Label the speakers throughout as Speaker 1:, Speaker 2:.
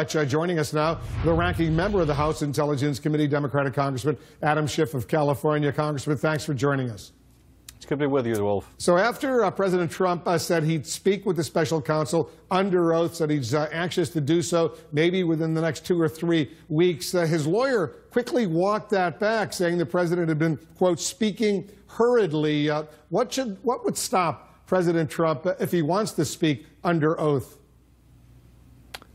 Speaker 1: Joining us now, the ranking member of the House Intelligence Committee, Democratic Congressman Adam Schiff of California. Congressman, thanks for joining us.
Speaker 2: It's good to be with you, Wolf.
Speaker 1: So after President Trump said he'd speak with the special counsel under oath, said he's anxious to do so maybe within the next 2 or 3 weeks, his lawyer quickly walked that back, saying the president had been, quote, speaking hurriedly. What would stop President Trump if he wants to speak under oath?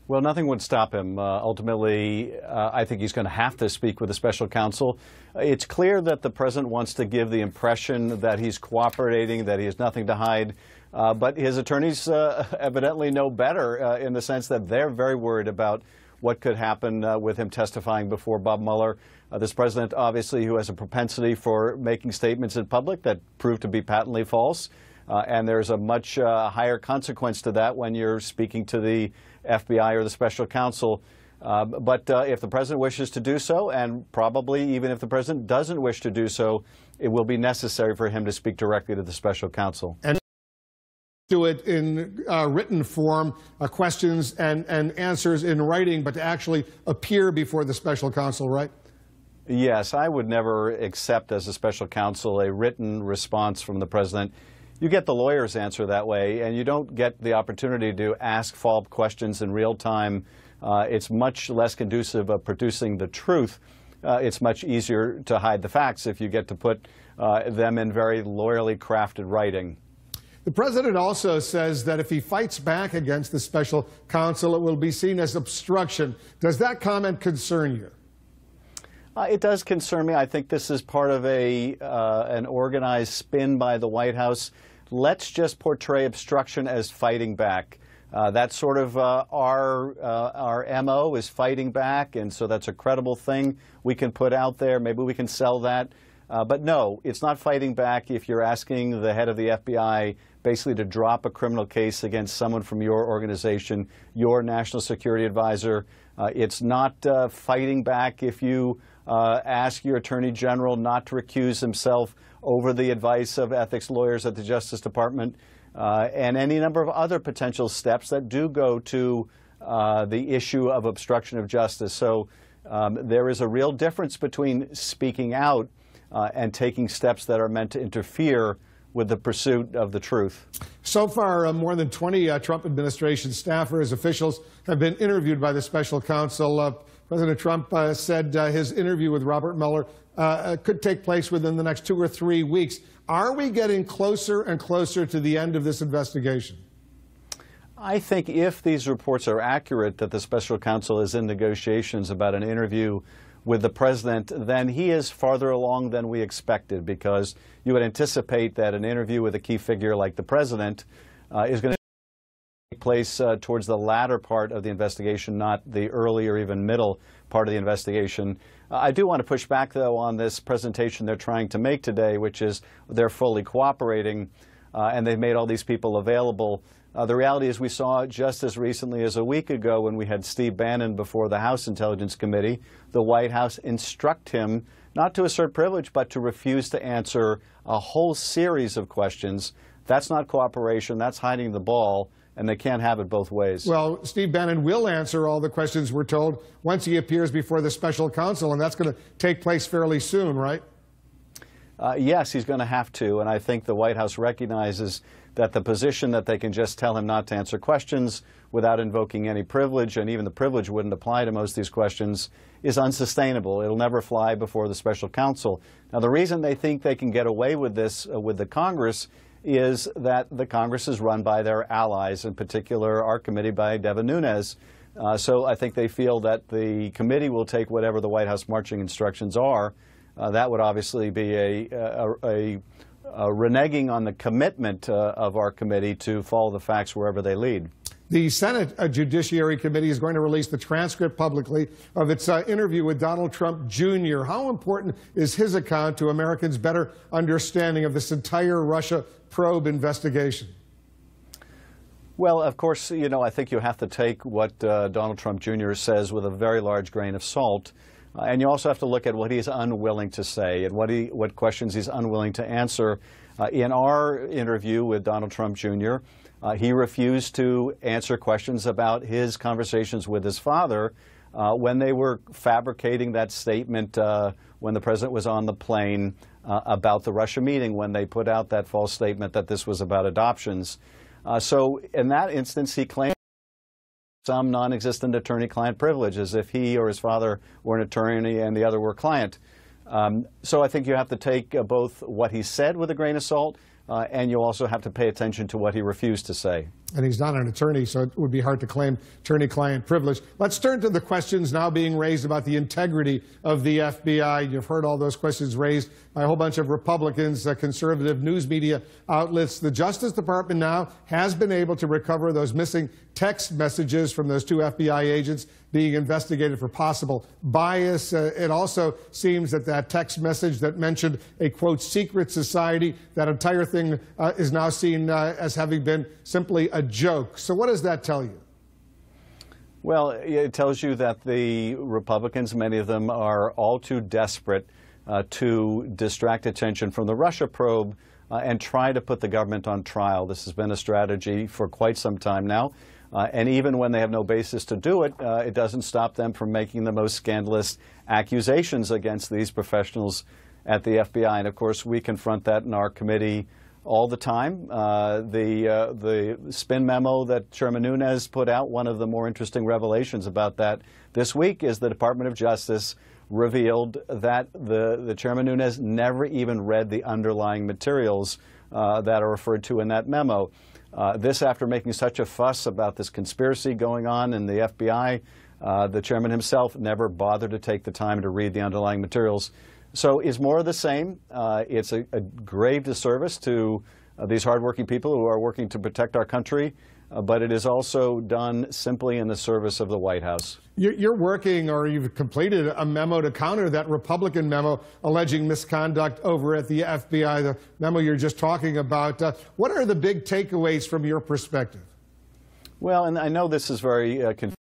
Speaker 2: Well, nothing would stop him. Ultimately, I think he's going to have to speak with the special counsel. It's clear that the president wants to give the impression that he's cooperating, that he has nothing to hide. But his attorneys evidently know better in the sense that they're very worried about what could happen with him testifying before Bob Mueller. This president, obviously, who has a propensity for making statements in public that prove to be patently false. And there's a much higher consequence to that when you're speaking to the FBI or the special counsel. But if the president wishes to do so, and probably even if the president doesn't wish to do so, it will be necessary for him to speak directly to the special counsel.
Speaker 1: And do it in written form, questions and answers in writing, but to actually appear before the special counsel, right?
Speaker 2: Yes, I would never accept as a special counsel a written response from the president. You get the lawyer's answer that way, and you don't get the opportunity to ask follow-up questions in real time. It's much less conducive of producing the truth. It's much easier to hide the facts if you get to put them in very lawyerly crafted writing.
Speaker 1: The president also says that if he fights back against the special counsel, it will be seen as obstruction. Does that comment concern you?
Speaker 2: It does concern me. I think this is part of an organized spin by the White House. Let's just portray obstruction as fighting back. That's sort of our MO is fighting back, and so that's a credible thing we can put out there. Maybe we can sell that. But no, it's not fighting back if you're asking the head of the FBI basically to drop a criminal case against someone from your organization, your national security advisor. It's not fighting back if you ask your attorney general not to recuse himself over the advice of ethics lawyers at the Justice Department, and any number of other potential steps that do go to the issue of obstruction of justice. So there is a real difference between speaking out and taking steps that are meant to interfere with the pursuit of the truth.
Speaker 1: So far, more than 20 Trump administration staffers, officials have been interviewed by the special counsel. President Trump said his interview with Robert Mueller could take place within the next 2 or 3 weeks. Are we getting closer and closer to the end of this investigation?
Speaker 2: I think if these reports are accurate that the special counsel is in negotiations about an interview with the president, then he is farther along than we expected, because you would anticipate that an interview with a key figure like the president is going to take place towards the latter part of the investigation, not the early or even middle part of the investigation. I do want to push back, though, on this presentation they're trying to make today, which is they're fully cooperating and they've made all these people available. The reality is we saw just as recently as a week ago when we had Steve Bannon before the House Intelligence Committee, the White House instruct him not to assert privilege, but to refuse to answer a whole series of questions. That's not cooperation. That's hiding the ball, and they can't have it both ways.
Speaker 1: Well, Steve Bannon will answer all the questions, we're told, once he appears before the special counsel, and that's going to take place fairly soon, right?
Speaker 2: Yes, he's going to have to, and I think the White House recognizes that the position that they can just tell him not to answer questions without invoking any privilege, and even the privilege wouldn't apply to most of these questions, is unsustainable. It'll never fly before the special counsel. Now, the reason they think they can get away with this with the Congress is that the Congress is run by their allies, in particular our committee by Devin Nunes. So I think they feel that the committee will take whatever the White House marching instructions are. That would obviously be a reneging on the commitment of our committee to follow the facts wherever they lead.
Speaker 1: The Senate Judiciary Committee is going to release the transcript publicly of its interview with Donald Trump Jr. How important is his account to Americans' better understanding of this entire Russia probe investigation?
Speaker 2: Well, of course, you know, I think you have to take what Donald Trump Jr. says with a very large grain of salt. And you also have to look at what he's unwilling to say and what questions he's unwilling to answer. In our interview with Donald Trump Jr., He refused to answer questions about his conversations with his father when they were fabricating that statement when the president was on the plane about the Russia meeting, when they put out that false statement that this was about adoptions. So in that instance, he claimed some non-existent attorney-client privilege, as if he or his father were an attorney and the other were client. So I think you have to take both what he said with a grain of salt, and you also have to pay attention to what he refused to say.
Speaker 1: And he's not an attorney, so it would be hard to claim attorney-client privilege. Let's turn to the questions now being raised about the integrity of the FBI. You've heard all those questions raised by a whole bunch of Republicans, conservative news media outlets. The Justice Department now has been able to recover those missing text messages from those two FBI agents being investigated for possible bias. It also seems that that text message that mentioned a, quote, secret society, that entire thing is now seen as having been simply a joke. So what does that tell you?
Speaker 2: Well, it tells you that the Republicans, many of them, are all too desperate to distract attention from the Russia probe and try to put the government on trial. This has been a strategy for quite some time now. And even when they have no basis to do it, it doesn't stop them from making the most scandalous accusations against these professionals at the FBI. And of course, we confront that in our committee all the time. The spin memo that Chairman Nunes put out, one of the more interesting revelations about that this week is the Department of Justice revealed that the Chairman Nunes never even read the underlying materials that are referred to in that memo. This after making such a fuss about this conspiracy going on in the FBI, the chairman himself never bothered to take the time to read the underlying materials. So it's more of the same. It's a grave disservice to these hardworking people who are working to protect our country, but it is also done simply in the service of the White House.
Speaker 1: You're working, or you've completed, a memo to counter that Republican memo alleging misconduct over at the FBI, the memo you're just talking about. What are the big takeaways from your perspective?
Speaker 2: Well, and I know this is very confusing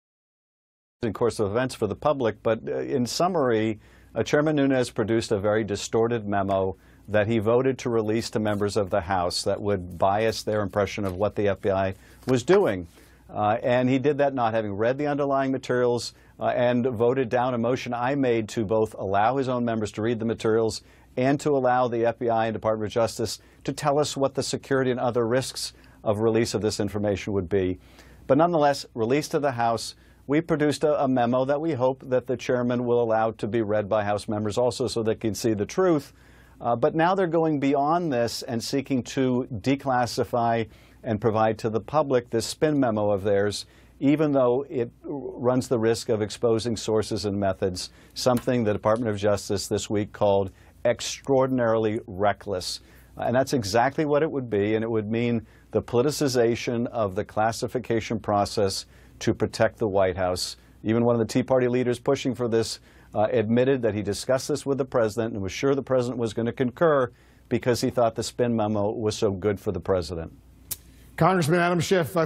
Speaker 2: course of events for the public, but in summary, Chairman Nunes produced a very distorted memo that he voted to release to members of the House that would bias their impression of what the FBI was doing. And he did that not having read the underlying materials and voted down a motion I made to both allow his own members to read the materials and to allow the FBI and Department of Justice to tell us what the security and other risks of release of this information would be. But nonetheless, released to the House, we produced a memo that we hope that the chairman will allow to be read by House members also so they can see the truth. But now they're going beyond this and seeking to declassify and provide to the public this spin memo of theirs, even though it runs the risk of exposing sources and methods, something the Department of Justice this week called extraordinarily reckless. And that's exactly what it would be, and it would mean the politicization of the classification process to protect the White House. Even one of the Tea Party leaders pushing for this admitted that he discussed this with the president and was sure the president was going to concur because he thought the spin memo was so good for the president.
Speaker 1: Congressman Adam Schiff,